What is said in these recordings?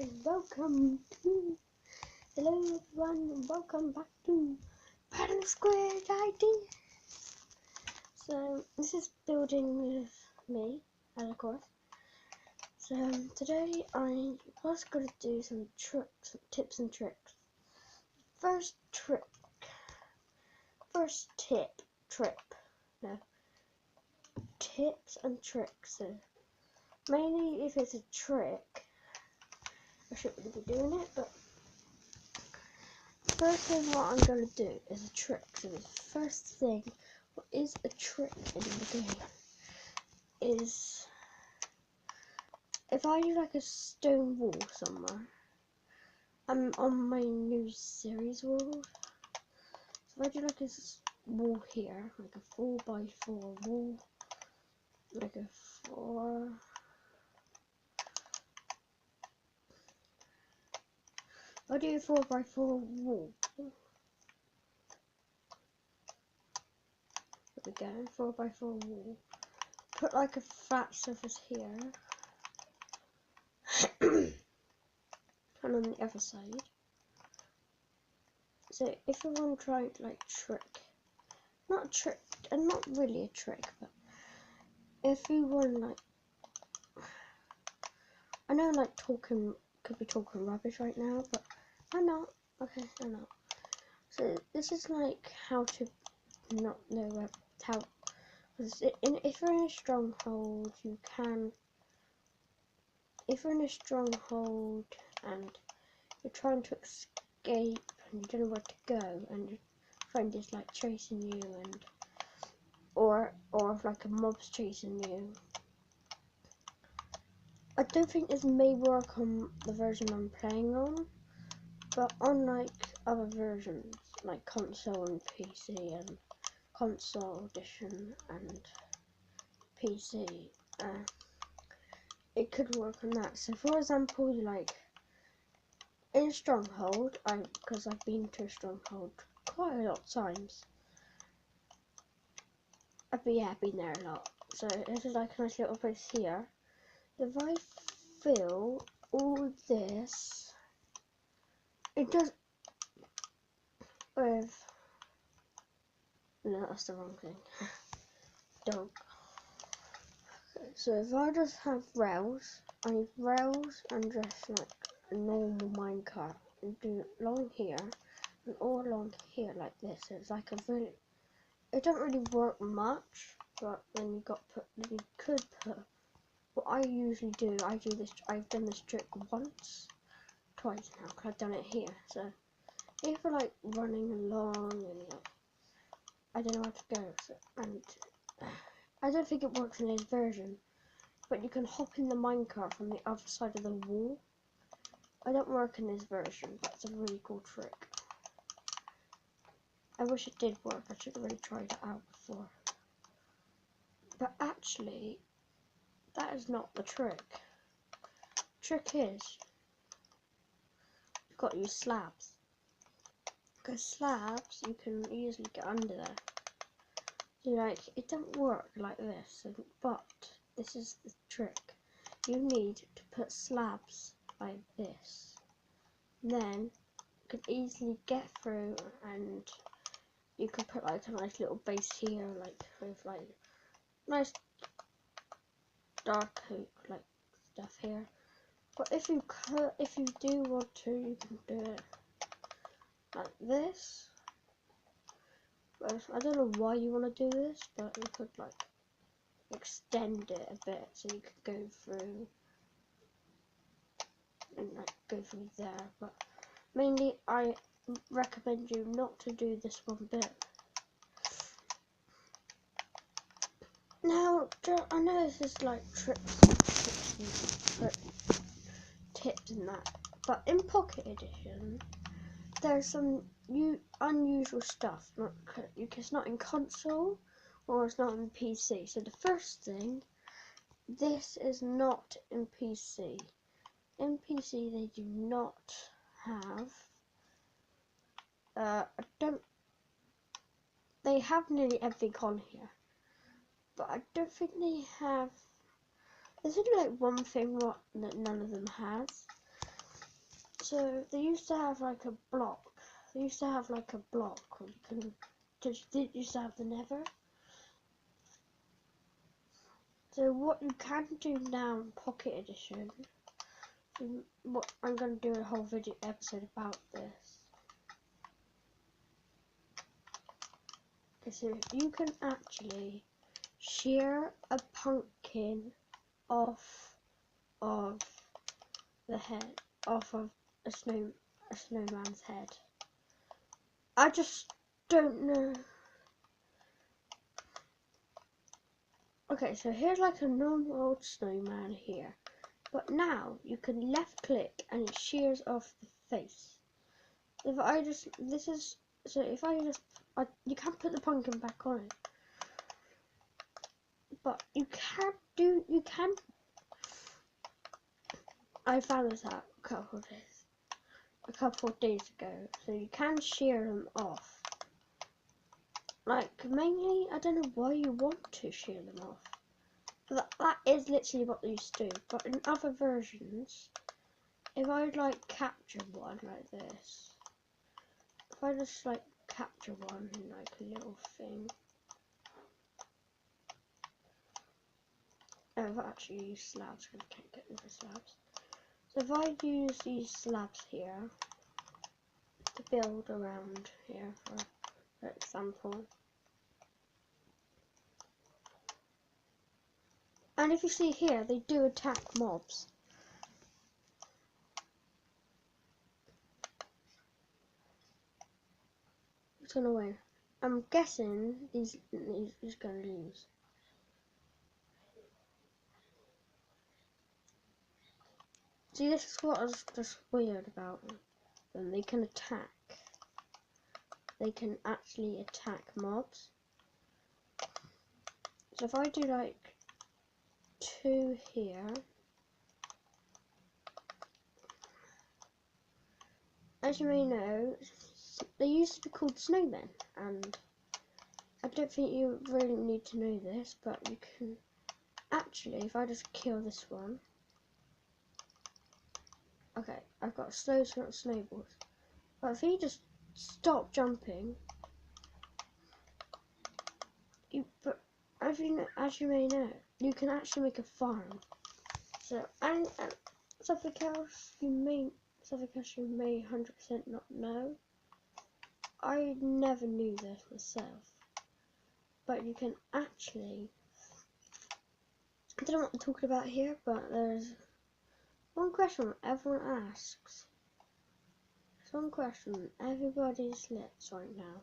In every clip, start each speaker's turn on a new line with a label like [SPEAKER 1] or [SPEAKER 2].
[SPEAKER 1] and welcome to hello everyone and welcome back to Paddle Squared Ideas. So this is building with me, and of course. So today I was going to do some tips and tricks. First tip. No, tips and tricks. So mainly if it's a trick, I shouldn't really be doing it, but first thing what I'm going to do is a trick. So the first thing, what is a trick in the game, is if I do like a stone wall somewhere, I'm on my new series world. So if I do like a wall here, like a 4x4 wall, like a 4. I do a 4x4 wall. There we go, 4x4 wall. Put like a flat surface here. And on the other side. So if you want to try like not a trick, and not really a trick, but if you want like, I know like could be talking rubbish right now, but I'm not. Okay, I'm not. So this is like how to not know how. If you're in a stronghold, you can. If you're in a stronghold and you're trying to escape and you don't know where to go, and your friend is like chasing you, and or if like a mob's chasing you. I don't think this may work on the version I'm playing on, but on like other versions, like console and PC and console edition and PC, it could work on that. So for example, like in a stronghold, because I've been to a stronghold quite a lot of times. I've been there a lot. So this is like a nice little place here. If I fill all this, it does with. No, that's the wrong thing. Don't. So if I just have rails, I need rails and just like a normal minecart, and do along here and all along here like this. So it's like a really. It don't really work much, but then you could put. What I usually do, I've done this trick twice now, because I've done it here. So if you're like running along and like, I don't know where to go, and I don't think it works in this version, but you can hop in the minecart from the other side of the wall. I don't work in this version, but it's a really cool trick. I wish it did work. I should have really tried it out before. But actually, that is not the trick. Trick is, you've got to use slabs. Because slabs, you can easily get under there. So like, it don't work like this, but this is the trick. You need to put slabs like this. Then, you can easily get through, and you can put like a nice little base here, like with like nice dark oak like stuff here. But if you do want to, you can do it like this. But I don't know why you want to do this, but you could like extend it a bit so you could go through and like go through there. But mainly, I recommend you not to do this one bit. Now, I know this is like tips and that, but in Pocket Edition, there's some unusual stuff. It's not in console, or it's not in PC. So the first thing, this is not in PC. In PC, they do not have. They have nearly everything on here, but I don't think they have. There's only like one thing that none of them has. So they used to have like a block. They used to have like a block where you can. They used to have the Nether. So what you can do now in Pocket Edition, what I'm going to do a whole video episode about this. So you can actually shear a pumpkin off of the head, off of a snowman's head. I just don't know. Okay, so here's like a normal old snowman here, but now you can left click and it shears off the face. If I just, this is, so if I just, you can't put the pumpkin back on it, but you can, I found this out a couple of days ago, so you can shear them off. Like, mainly, I don't know why you want to shear them off. But that is literally what they used to do. But in other versions, if I would like capture one like this, if I just like capture one in like a little thing, I've actually used slabs because I can't get rid of slabs. So if I use these slabs here to build around here, for example, and if you see here, they do attack mobs. It's gonna win. I'm guessing he's gonna lose. See, this is what was just weird about them. They can attack. They can actually attack mobs. So if I do like 2 here, as you may know, they used to be called snowmen, and I don't think you really need to know this, but you can actually, if I just kill this one, okay, I've got snowballs, but if you just stop jumping, but as you may know, you can actually make a farm. So, and something else you may 100% not know. I never knew this myself, but you can actually, I don't know what I'm talking about here, but there's one question everyone asks. There's one question on everybody's lips right now.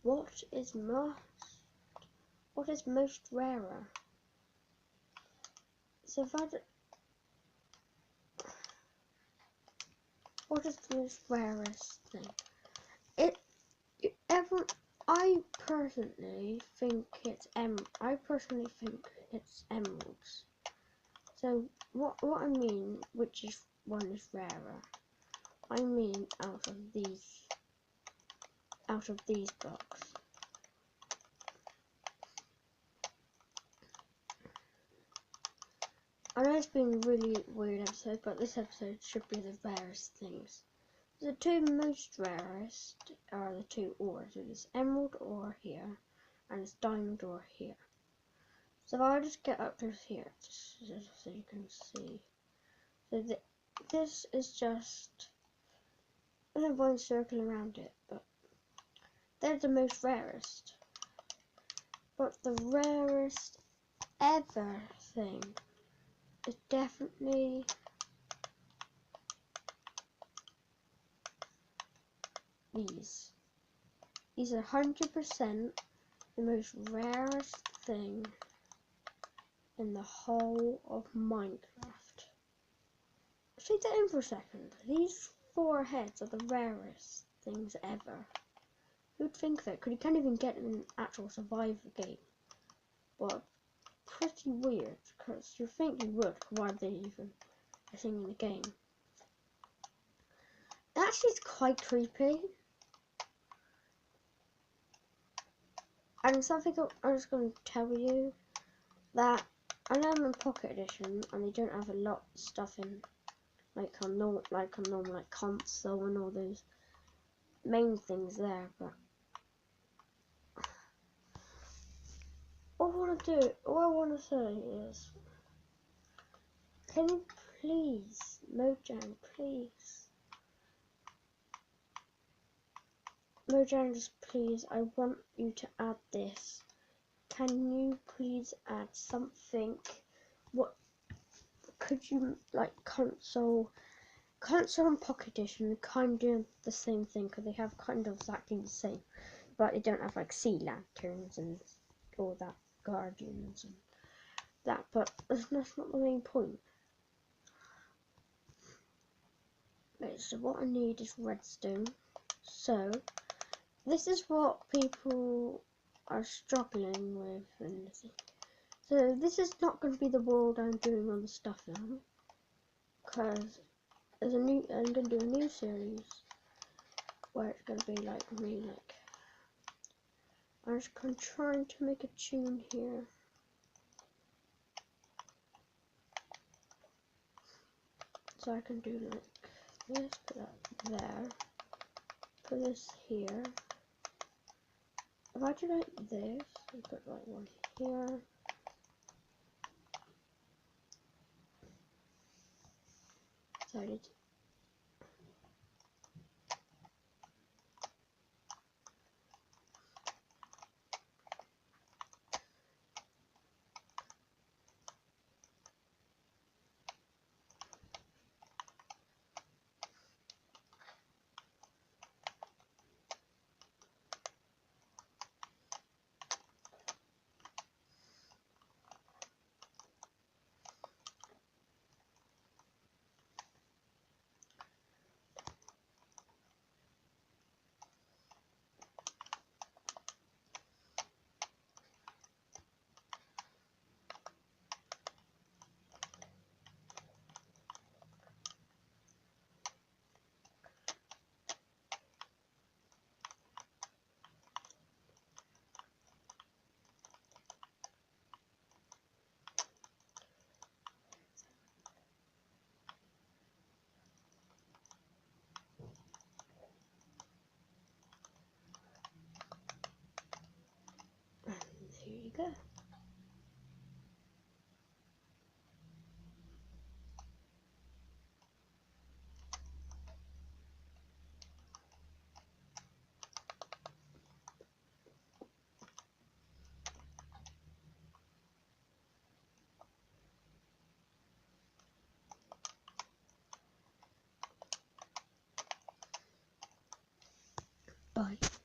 [SPEAKER 1] What is most rarer? So if what is the most rarest thing? I personally think it's emeralds. So what I mean, which is one is rarer, I mean out of these blocks. I know it's been a really weird episode, but this episode should be the rarest things. The 2 most rarest are the 2 ores. It's emerald ore here, and it's diamond ore here. So if I just get up to here, just so you can see. So this is just one circle around it, but they're the most rarest. But the rarest ever thing is definitely these. These are 100% the most rarest thing in the whole of Minecraft. Take that in for a second. These 4 heads are the rarest things ever. Who'd think that? Because you can't even get them in an actual survival game. Well, pretty weird, because you think you would. Why are they even a thing in the game? Actually, it's quite creepy. And something I'm just going to tell you, that I know I'm in Pocket Edition and they don't have a lot of stuff in like on normal like console and all those main things there. But all I want to say is, can you please, Mojang, please, Mojang, just please, I want you to add this. Can you please add something? What could you, like, console and Pocket Edition kind of the same thing, because they have kind of exactly the same, but they don't have like sea lanterns and all that, guardians and that. But that's not the main point. Okay, so what I need is redstone. So this is what people are struggling with, and so this is not going to be the world I'm doing all the stuff now, because I'm going to do a new series where it's going to be like me, like I'm trying to make a tune here. So I can do like this, put that there, put this here. If I do like this, and put like one here. So I did. And there you go. Bye.